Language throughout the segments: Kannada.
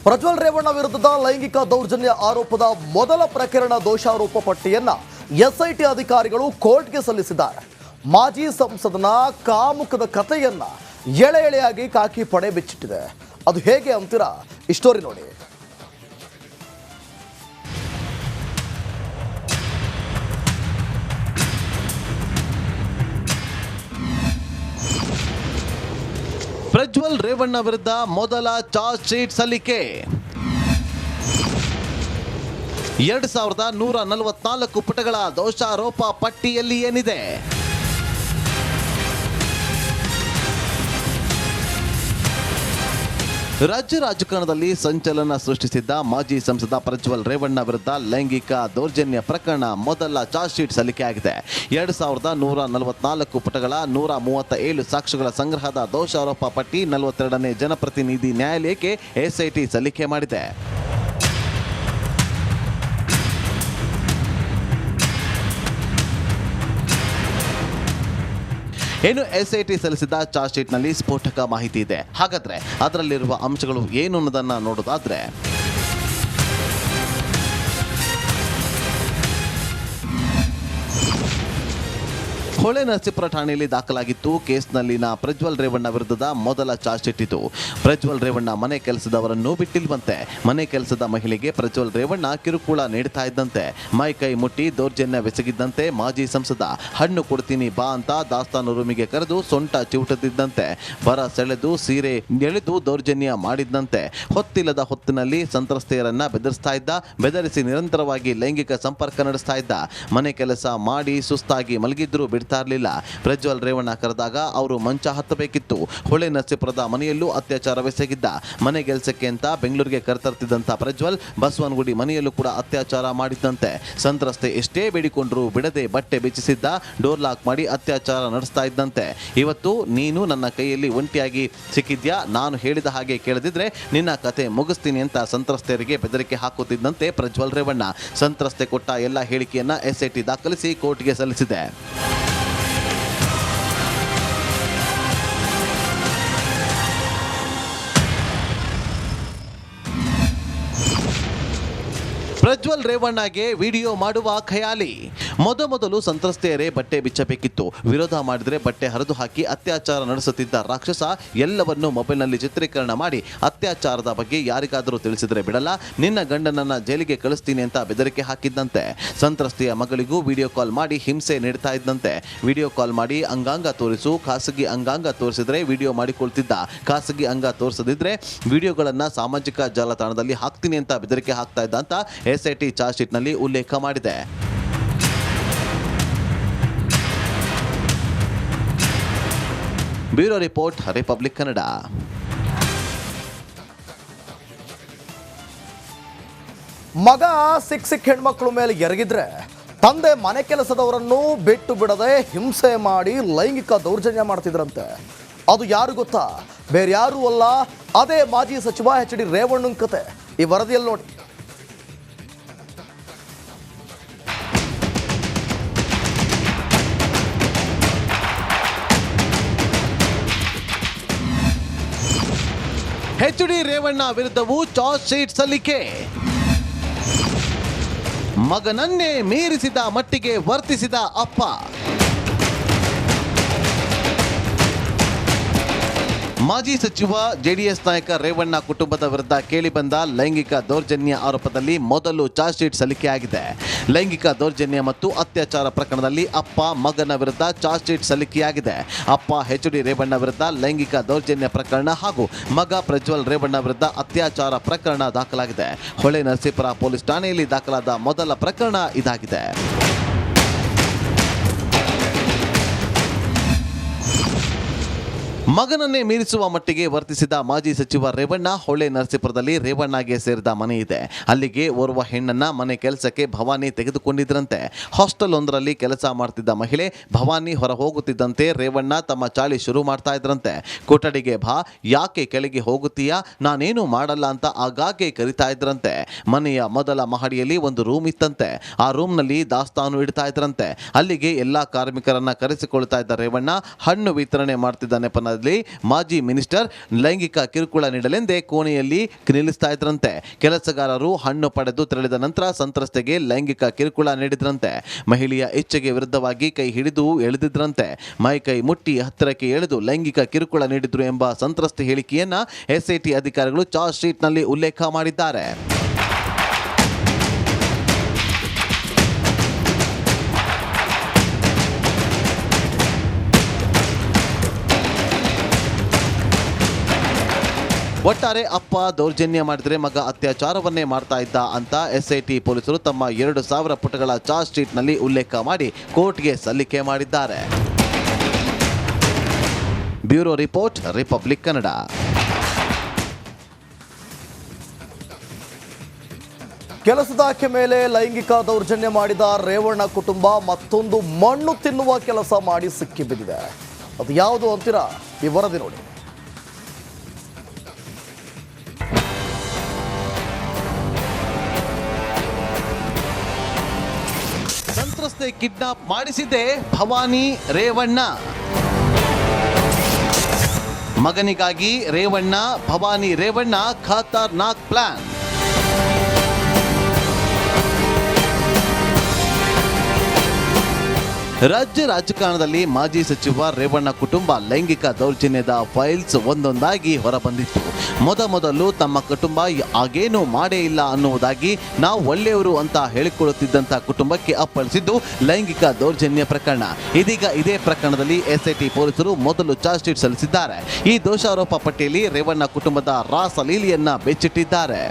ಪ್ರಜ್ವಲ್ ರೇವಣ್ಣ ವಿರುದ್ಧದ ಲೈಂಗಿಕ ದೌರ್ಜನ್ಯ ಆರೋಪದ ಮೊದಲ ಪ್ರಕರಣ ದೋಷಾರೋಪ ಪಟ್ಟಿಯನ್ನ ಎಸ್ಐಟಿ ಅಧಿಕಾರಿಗಳು ಕೋರ್ಟ್ಗೆ ಸಲ್ಲಿಸಿದ್ದಾರೆ. ಮಾಜಿ ಸಂಸದನ ಕಾಮುಕದ ಕಥೆಯನ್ನ ಎಳೆ ಎಳೆಯಾಗಿ ಖಾಕಿ ಪಡೆ ಬಿಚ್ಚಿಟ್ಟಿದೆ. ಅದು ಹೇಗೆ ಅಂತೀರಾ? ಈ ಸ್ಟೋರಿ ನೋಡಿ. ಪ್ರಜ್ವಲ್ ರೇವಣ್ಣ ವಿರುದ್ಧ ಮೊದಲ ಚಾರ್ಜ್ ಶೀಟ್ ಸಲ್ಲಿಕೆ. 2144 ಪುಟಗಳ ದೋಷಾರೋಪ ಪಟ್ಟಿಯಲ್ಲಿ ಏನಿದೆ? ರಾಜ್ಯ ರಾಜಕಾರಣದಲ್ಲಿ ಸಂಚಲನ ಸೃಷ್ಟಿಸಿದ್ದ ಮಾಜಿ ಸಂಸದ ಪ್ರಜ್ವಲ್ ರೇವಣ್ಣ ವಿರುದ್ಧ ಲೈಂಗಿಕ ದೌರ್ಜನ್ಯ ಪ್ರಕರಣ ಮೊದಲ ಚಾರ್ಜ್ ಶೀಟ್ ಸಲ್ಲಿಕೆಯಾಗಿದೆ. 2144 ಪುಟಗಳ 137 ಸಾಕ್ಷ್ಯಗಳ ಸಂಗ್ರಹದ ದೋಷಾರೋಪ ಪಟ್ಟಿ 42ನೇ ಜನಪ್ರತಿನಿಧಿ ನ್ಯಾಯಾಲಯಕ್ಕೆ ಎಸ್ಐಟಿ ಸಲ್ಲಿಕೆ ಮಾಡಿದೆ. ಏನು ಎಸ್ಐಟಿ ಸಲ್ಲಿಸಿದ ಚಾರ್ಜ್ ಶೀಟ್ನಲ್ಲಿ ಸ್ಫೋಟಕ ಮಾಹಿತಿ ಇದೆ. ಹಾಗಾದ್ರೆ ಅದರಲ್ಲಿರುವ ಅಂಶಗಳು ಏನು ಅನ್ನೋದನ್ನ ನೋಡೋದಾದ್ರೆ, ಹೊಳೆ ನರಸೀಪುರ ಠಾಣೆಯಲ್ಲಿ ದಾಖಲಾಗಿತ್ತು. ಕೇಸ್ನಲ್ಲಿನ ಪ್ರಜ್ವಲ್ ರೇವಣ್ಣ ವಿರುದ್ಧದ ಮೊದಲ ಚಾರ್ಜ್ ಶೀಟ್ ಇದು. ಪ್ರಜ್ವಲ್ ರೇವಣ್ಣ ಮನೆ ಕೆಲಸದವರನ್ನು ಬಿಟ್ಟಿಲ್ವಂತೆ. ಮನೆ ಕೆಲಸದ ಮಹಿಳೆಗೆ ಪ್ರಜ್ವಲ್ ರೇವಣ್ಣ ಕಿರುಕುಳ ನೀಡ್ತಾ ಇದ್ದಂತೆ, ಮೈ ಕೈ ಮುಟ್ಟಿ ದೌರ್ಜನ್ಯವೆಸಗಿದ್ದಂತೆ. ಮಾಜಿ ಸಂಸದ ಹಣ್ಣು ಕೊಡ್ತೀನಿ ಬಾ ಅಂತ ದಾಸ್ತಾನು ರೂಮಿಗೆ ಕರೆದು ಸೊಂಟ ಚಿವುಟದಿದ್ದಂತೆ, ಬರ ಸೆಳೆದು ಸೀರೆ ಎಳೆದು ದೌರ್ಜನ್ಯ ಮಾಡಿದ್ದಂತೆ. ಹೊತ್ತಿಲ್ಲದ ಹೊತ್ತಿನಲ್ಲಿ ಸಂತ್ರಸ್ತೆಯರನ್ನ ಬೆದರಿಸ್ತಾ ಇದ್ದ. ಬೆದರಿಸಿ ನಿರಂತರವಾಗಿ ಲೈಂಗಿಕ ಸಂಪರ್ಕ ನಡೆಸ್ತಾ ಇದ್ದ. ಮನೆ ಕೆಲಸ ಮಾಡಿ ಸುಸ್ತಾಗಿ ಮಲಗಿದ್ರು ಬಿಡ್ತಾ ಇರಲಿಲ್ಲ. ಪ್ರಜ್ವಲ್ ರೇವಣ್ಣ ಕರೆದಾಗ ಅವರು ಮಂಚ ಹತ್ತಬೇಕಿತ್ತು. ಹೊಳೆ ನರಸೀಪುರದ ಮನೆಯಲ್ಲೂ ಅತ್ಯಾಚಾರವೆಸಗಿದ್ದ. ಮನೆ ಕೆಲಸಕ್ಕೆ ಅಂತ ಬೆಂಗಳೂರಿಗೆ ಕರೆತರ್ತಿದ್ದಂಥ ಪ್ರಜ್ವಲ್ ಬಸವನಗುಡಿ ಮನೆಯಲ್ಲೂ ಕೂಡ ಅತ್ಯಾಚಾರ ಮಾಡಿದ್ದಂತೆ. ಸಂತ್ರಸ್ತೆ ಎಷ್ಟೇ ಬೇಡಿಕೊಂಡ್ರು ಬಿಡದೆ ಬಟ್ಟೆ ಬಿಚ್ಚಿಸಿದ್ದ. ಡೋರ್ ಲಾಕ್ ಮಾಡಿ ಅತ್ಯಾಚಾರ ನಡೆಸ್ತಾ ಇದ್ದಂತೆ. ಇವತ್ತು ನೀನು ನನ್ನ ಕೈಯಲ್ಲಿ ಒಂಟಿಯಾಗಿ ಸಿಕ್ಕಿದ್ಯಾ, ನಾನು ಹೇಳಿದ ಹಾಗೆ ಕೇಳದಿದ್ರೆ ನಿನ್ನ ಕತೆ ಮುಗಿಸ್ತೀನಿ ಅಂತ ಸಂತ್ರಸ್ತೆಯರಿಗೆ ಬೆದರಿಕೆ ಹಾಕುತ್ತಿದ್ದಂತೆ ಪ್ರಜ್ವಲ್ ರೇವಣ್ಣ. ಸಂತ್ರಸ್ತೆ ಕೊಟ್ಟ ಎಲ್ಲ ಹೇಳಿಕೆಯನ್ನ ಎಸ್ಐಟಿ ದಾಖಲಿಸಿ ಕೋರ್ಟ್ಗೆ ಸಲ್ಲಿಸಿದೆ. ಪ್ರಜ್ವಲ್ ರೇವಣ್ಣಗೆ ವಿಡಿಯೋ ಮಾಡುವ ಖಯಾಲಿ. ಮೊದಲು ಸಂತ್ರಸ್ತೆಯರೇ ಬಟ್ಟೆ ಬಿಚ್ಚಬೇಕಿತ್ತು. ವಿರೋಧ ಮಾಡಿದರೆ ಬಟ್ಟೆ ಹರಿದು ಹಾಕಿ ಅತ್ಯಾಚಾರ ನಡೆಸುತ್ತಿದ್ದ ರಾಕ್ಷಸ ಎಲ್ಲವನ್ನೂ ಮೊಬೈಲ್ನಲ್ಲಿ ಚಿತ್ರೀಕರಣ ಮಾಡಿ ಅತ್ಯಾಚಾರದ ಬಗ್ಗೆ ಯಾರಿಗಾದರೂ ತಿಳಿಸಿದರೆ ಬಿಡಲ್ಲ, ನಿನ್ನ ಗಂಡನನ್ನ ಜೈಲಿಗೆ ಕಳಿಸ್ತೀನಿ ಅಂತ ಬೆದರಿಕೆ ಹಾಕಿದ್ದಂತೆ. ಸಂತ್ರಸ್ತೆಯ ಮಗಳಿಗೂ ವಿಡಿಯೋ ಕಾಲ್ ಮಾಡಿ ಹಿಂಸೆ ನೀಡ್ತಾ ಇದ್ದಂತೆ. ವಿಡಿಯೋ ಕಾಲ್ ಮಾಡಿ ಅಂಗಾಂಗ ತೋರಿಸು, ಖಾಸಗಿ ಅಂಗಾಂಗ ತೋರಿಸಿದ್ರೆ ವಿಡಿಯೋ ಮಾಡಿಕೊಳ್ತಿದ್ದ. ಖಾಸಗಿ ಅಂಗ ತೋರಿಸದಿದ್ರೆ ವಿಡಿಯೋಗಳನ್ನ ಸಾಮಾಜಿಕ ಜಾಲತಾಣದಲ್ಲಿ ಹಾಕ್ತೀನಿ ಅಂತ ಬೆದರಿಕೆ ಹಾಕ್ತಾ ಇದ್ದ ಅಂತ ಎಸ್ಐಟಿ ಚಾರ್ಜ್ ಶೀಟ್ ನಲ್ಲಿ ಉಲ್ಲೇಖ ಮಾಡಿದೆ. Bureau report, republic Kannada. ಮಗ ಸಿಕ್ ಹೆಣ್ಮಕ್ಳ ಮೇಲೆ ಎರಗಿದ್ರೆ ತಂದೆ ಮನೆ ಕೆಲಸದವರನ್ನು ಬಿಟ್ಟು ಬಿಡದೆ ಹಿಂಸೆ ಮಾಡಿ ಲೈಂಗಿಕ ದೌರ್ಜನ್ಯ ಮಾಡ್ತಿದ್ರಂತೆ. ಅದು ಯಾರು ಗೊತ್ತಾ? ಬೇರೆ ಯಾರು ಅಲ್ಲ, ಅದೇ ಮಾಜಿ ಸಚಿವ ಎಚ್.ಡಿ. ರೇವಣ್ಣನ ಕತೆ. ಈ ವರದಿಯಲ್ಲಿ ನೋಡಿ. ಎಚ್.ಡಿ. ರೇವಣ್ಣ ವಿರುದ್ಧವೂ ಚಾರ್ಜ್ ಶೀಟ್ ಸಲ್ಲಿಕೆ. ಮಗನನ್ನೇ ಮೀರಿಸಿದ ಮಟ್ಟಿಗೆ ವರ್ತಿಸಿದ ಅಪ್ಪ. ಮಾಜಿ ಸಚಿವ ಜೆಡಿಎಸ್ ನಾಯಕ ರೇವಣ್ಣ ಕುಟುಂಬದ ವಿರುದ್ಧ ಕೇಳಿಬಂದ ಲೈಂಗಿಕ ದೌರ್ಜನ್ಯ ಆರೋಪದಲ್ಲಿ ಮೊದಲು ಚಾರ್ಜ್ ಶೀಟ್ ಸಲ್ಲಿಕೆಯಾಗಿದೆ. ಲೈಂಗಿಕ ದೌರ್ಜನ್ಯ ಮತ್ತು ಅತ್ಯಾಚಾರ ಪ್ರಕರಣದಲ್ಲಿ ಅಪ್ಪ ಮಗನ ವಿರುದ್ಧ ಚಾರ್ಜ್ ಶೀಟ್ ಸಲ್ಲಿಕೆಯಾಗಿದೆ. ಅಪ್ಪ ಎಚ್.ಡಿ. ರೇವಣ್ಣ ವಿರುದ್ಧ ಲೈಂಗಿಕ ದೌರ್ಜನ್ಯ ಪ್ರಕರಣ ಹಾಗೂ ಮಗ ಪ್ರಜ್ವಲ್ ರೇವಣ್ಣ ವಿರುದ್ಧ ಅತ್ಯಾಚಾರ ಪ್ರಕರಣ ದಾಖಲಾಗಿದೆ. ಹೊಳೆ ನರಸೀಪುರ ಪೊಲೀಸ್ ಠಾಣೆಯಲ್ಲಿ ದಾಖಲಾದ ಮೊದಲ ಪ್ರಕರಣ ಇದಾಗಿದೆ. ಮಗನನ್ನೇ ಮೀರಿಸುವ ಮಟ್ಟಿಗೆ ವರ್ತಿಸಿದ ಮಾಜಿ ಸಚಿವ ರೇವಣ್ಣ. ಹೊಳೆ ನರಸೀಪುರದಲ್ಲಿ ರೇವಣ್ಣಗೆ ಸೇರಿದ ಮನೆ ಇದೆ. ಅಲ್ಲಿಗೆ ಓರ್ವ ಹೆಣ್ಣನ್ನ ಮನೆ ಕೆಲಸಕ್ಕೆ ಭವಾನಿ ತೆಗೆದುಕೊಂಡಿದ್ರಂತೆ. ಹಾಸ್ಟೆಲ್ ಒಂದರಲ್ಲಿ ಕೆಲಸ ಮಾಡ್ತಿದ್ದ ಮಹಿಳೆ ಭವಾನಿ ಹೊರ ಹೋಗುತ್ತಿದ್ದಂತೆ ರೇವಣ್ಣ ತಮ್ಮ ಚಾಳಿ ಶುರು ಮಾಡ್ತಾ ಇದ್ರಂತೆ. ಕೊಠಡಿಗೆ ಬಾ, ಯಾಕೆ ಕೆಳಗೆ ಹೋಗುತ್ತೀಯಾ, ನಾನೇನು ಮಾಡಲ್ಲ ಅಂತ ಆಗಾಗ್ಗೆ ಕರಿತಾ ಇದ್ರಂತೆ. ಮನೆಯ ಮೊದಲ ಮಹಡಿಯಲ್ಲಿ ಒಂದು ರೂಮ್ ಇತ್ತಂತೆ. ಆ ರೂಮ್ನಲ್ಲಿ ದಾಸ್ತಾನು ಇಡ್ತಾ ಇದ್ರಂತೆ. ಅಲ್ಲಿಗೆ ಎಲ್ಲಾ ಕಾರ್ಮಿಕರನ್ನ ಕರೆಸಿಕೊಳ್ತಾ ಇದ್ದ ರೇವಣ್ಣ ಹಣ್ಣು ವಿತರಣೆ ಮಾಡ್ತಿದ್ದ ನೆಪನ ಕಾರ್ಯಕ್ರಮದಲ್ಲಿ ಮಾಜಿ ಮಿನಿಸ್ಟರ್ ಲೈಂಗಿಕ ಕಿರುಕುಳ ನೀಡಲೆಂದೇ ಕೋಣೆಯಲ್ಲಿ ನಿಲ್ಲಿಸ್ತಾ ಇದ್ರಂತೆ. ಕೆಲಸಗಾರರು ಹಣ್ಣು ಪಡೆದು ತೆರಳಿದ ನಂತರ ಸಂತ್ರಸ್ತೆಗೆ ಲೈಂಗಿಕ ಕಿರುಕುಳ ನೀಡಿದ್ರಂತೆ. ಮಹಿಳೆಯ ಇಚ್ಛೆಗೆ ವಿರುದ್ಧವಾಗಿ ಕೈ ಹಿಡಿದು ಎಳೆದಿದ್ರಂತೆ. ಮೈ ಕೈ ಮುಟ್ಟಿ ಹತ್ತಿರಕ್ಕೆ ಎಳೆದು ಲೈಂಗಿಕ ಕಿರುಕುಳ ನೀಡಿದ್ರು ಎಂಬ ಸಂತ್ರಸ್ತೆ ಹೇಳಿಕೆಯನ್ನ ಎಸ್ಐಟಿ ಅಧಿಕಾರಿಗಳು ಚಾರ್ಜ್ ಶೀಟ್ನಲ್ಲಿ ಉಲ್ಲೇಖ ಮಾಡಿದ್ದಾರೆ. ಒಟ್ಟಾರೆ ಅಪ್ಪ ದೌರ್ಜನ್ಯ ಮಾಡಿದರೆ ಮಗ ಅತ್ಯಾಚಾರವನ್ನೇ ಮಾಡ್ತಾ ಇದ್ದ ಅಂತ ಎಸ್ಐಟಿ ಪೊಲೀಸರು ತಮ್ಮ 2,000 ಪುಟಗಳ ಚಾರ್ಜ್ ಶೀಟ್ನಲ್ಲಿ ಉಲ್ಲೇಖ ಮಾಡಿ ಕೋರ್ಟ್ಗೆ ಸಲ್ಲಿಕೆ ಮಾಡಿದ್ದಾರೆ. Bureau report, republic Kannada. ಕೆಲಸದಾಕೆ ಮೇಲೆ ಲೈಂಗಿಕ ದೌರ್ಜನ್ಯ ಮಾಡಿದ ರೇವಣ್ಣ ಕುಟುಂಬ ಮತ್ತೊಂದು ಮಣ್ಣು ತಿನ್ನುವ ಕೆಲಸ ಮಾಡಿ ಸಿಕ್ಕಿಬಿದ್ದಿದೆ. ಅದು ಯಾವುದು ಅಂತೀರಾ? ಈ ವರದಿ ನೋಡಿ. ಸಂತ್ರಸ್ತೆ ಕಿಡ್ನಾಪ್ ಮಾಡಿಸಿದ್ದೆ ಭವಾನಿ ರೇವಣ್ಣ. ಮಗನಿಗಾಗಿ ರೇವಣ್ಣ, ಭವಾನಿ ರೇವಣ್ಣ ಖತರ್ನಾಕ್ ಪ್ಲಾನ್. ರಾಜ್ಯ ರಾಜಕಾರಣದಲ್ಲಿ ಮಾಜಿ ಸಚಿವ ರೇವಣ್ಣ ಕುಟುಂಬ ಲೈಂಗಿಕ ದೌರ್ಜನ್ಯದ ಫೈಲ್ಸ್ ಒಂದೊಂದಾಗಿ ಹೊರಬಂದಿತ್ತು. ಮೊದಲು ತಮ್ಮ ಕುಟುಂಬ ಆಗೇನೂ ಮಾಡೇ ಇಲ್ಲ ಅನ್ನುವುದಾಗಿ ನಾವು ಒಳ್ಳೆಯವರು ಅಂತ ಹೇಳಿಕೊಳ್ಳುತ್ತಿದ್ದಂಥ ಕುಟುಂಬಕ್ಕೆ ಅಪ್ಪಳಿಸಿದ್ದು ಲೈಂಗಿಕ ದೌರ್ಜನ್ಯ ಪ್ರಕರಣ. ಇದೀಗ ಇದೇ ಪ್ರಕರಣದಲ್ಲಿ ಎಸ್ಐಟಿ ಪೊಲೀಸರು ಮೊದಲು ಚಾರ್ಜ್ ಶೀಟ್ ಸಲ್ಲಿಸಿದ್ದಾರೆ. ಈ ದೋಷಾರೋಪ ಪಟ್ಟಿಯಲ್ಲಿ ರೇವಣ್ಣ ಕುಟುಂಬದ ರಾಸಲೀಲೆಯನ್ನ ಬೆಚ್ಚಿಟ್ಟಿದ್ದಾರೆ.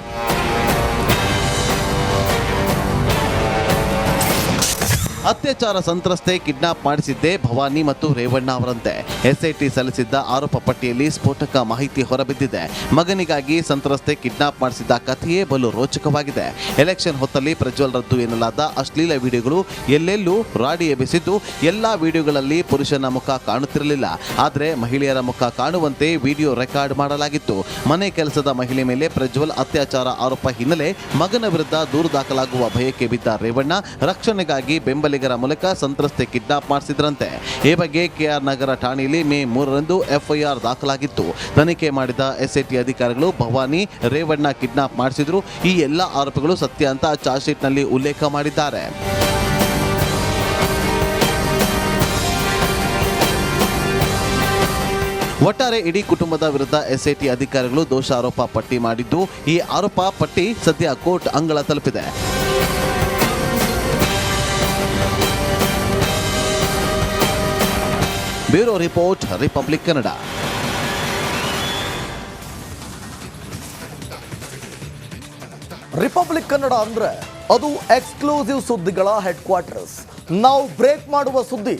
ಅತ್ಯಾಚಾರ ಸಂತ್ರಸ್ತೆ ಕಿಡ್ನಾಪ್ ಮಾಡಿಸಿದ್ದೇ ಭವಾನಿ ಮತ್ತು ರೇವಣ್ಣ ಅವರಂತೆ. ಎಸ್ಐಟಿ ಸಲ್ಲಿಸಿದ್ದ ಆರೋಪ ಪಟ್ಟಿಯಲ್ಲಿ ಸ್ಫೋಟಕ ಮಾಹಿತಿ ಹೊರಬಿದ್ದಿದೆ. ಮಗನಿಗಾಗಿ ಸಂತ್ರಸ್ತೆ ಕಿಡ್ನಾಪ್ ಮಾಡಿಸಿದ್ದ ಕಥೆಯೇ ಬಲು ರೋಚಕವಾಗಿದೆ. ಎಲೆಕ್ಷನ್ ಹೊತ್ತಲ್ಲಿ ಪ್ರಜ್ವಲ್ ರದ್ದು ಎನ್ನಲಾದ ಅಶ್ಲೀಲ ವಿಡಿಯೋಗಳು ಎಲ್ಲೆಲ್ಲೂ ರಾಡಿ ಎಬ್ಬಿಸಿದ್ದು, ಎಲ್ಲಾ ವಿಡಿಯೋಗಳಲ್ಲಿ ಪುರುಷನ ಮುಖ ಕಾಣುತ್ತಿರಲಿಲ್ಲ. ಆದರೆ ಮಹಿಳೆಯರ ಮುಖ ಕಾಣುವಂತೆ ವಿಡಿಯೋ ರೆಕಾರ್ಡ್ ಮಾಡಲಾಗಿತ್ತು. ಮನೆ ಕೆಲಸದ ಮಹಿಳೆ ಮೇಲೆ ಪ್ರಜ್ವಲ್ ಅತ್ಯಾಚಾರ ಆರೋಪ ಹಿನ್ನೆಲೆ ಮಗನ ವಿರುದ್ಧ ದೂರು ದಾಖಲಾಗುವ ಭಯಕ್ಕೆ ಬಿದ್ದ ರೇವಣ್ಣ ರಕ್ಷಣೆಗಾಗಿ ಬೆಂಬಲಿಗರ ಮೂಲಕ ಸಂತ್ರಸ್ತೆ ಕಿಡ್ನಾಪ್ ಮಾಡಿಸಿದ್ರಂತೆ. ಈ ಬಗ್ಗೆ ಕೆಆರ್ ನಗರ ಠಾಣೆಯಲ್ಲಿ ಮೇ 3ರಂದು ಎಫ್ಐಆರ್ ದಾಖಲಾಗಿತ್ತು. ತನಿಖೆ ಮಾಡಿದ ಎಸ್ಐಟಿ ಅಧಿಕಾರಿಗಳು ಭವಾನಿ ರೇವಣ್ಣ ಕಿಡ್ನಾಪ್ ಮಾಡಿಸಿದ್ರು. ಈ ಎಲ್ಲ ಆರೋಪಗಳು ಸತ್ಯ ಅಂತ ಚಾರ್ಜ್ ಶೀಟ್ನಲ್ಲಿ ಉಲ್ಲೇಖ ಮಾಡಿದ್ದಾರೆ. ಒಟ್ಟಾರೆ ಇಡೀ ಕುಟುಂಬದ ವಿರುದ್ಧ ಎಸ್ಐಟಿ ಅಧಿಕಾರಿಗಳು ದೋಷಾರೋಪ ಪಟ್ಟಿ ಮಾಡಿದ್ದು, ಈ ಆರೋಪ ಪಟ್ಟಿ ಸದ್ಯ ಕೋರ್ಟ್ ಅಂಗಳ ತಲುಪಿದೆ. Bureau report, republic Kannada. Republic Kannada ಅಂದ್ರೆ ಅದು ಎಕ್ಸ್ಕ್ಲೂಸಿವ್ ಸುದ್ದಿಗಳ ಹೆಡ್ ಕ್ವಾರ್ಟರ್ಸ್. ನಾವು ಬ್ರೇಕ್ ಮಾಡುವ ಸುದ್ದಿ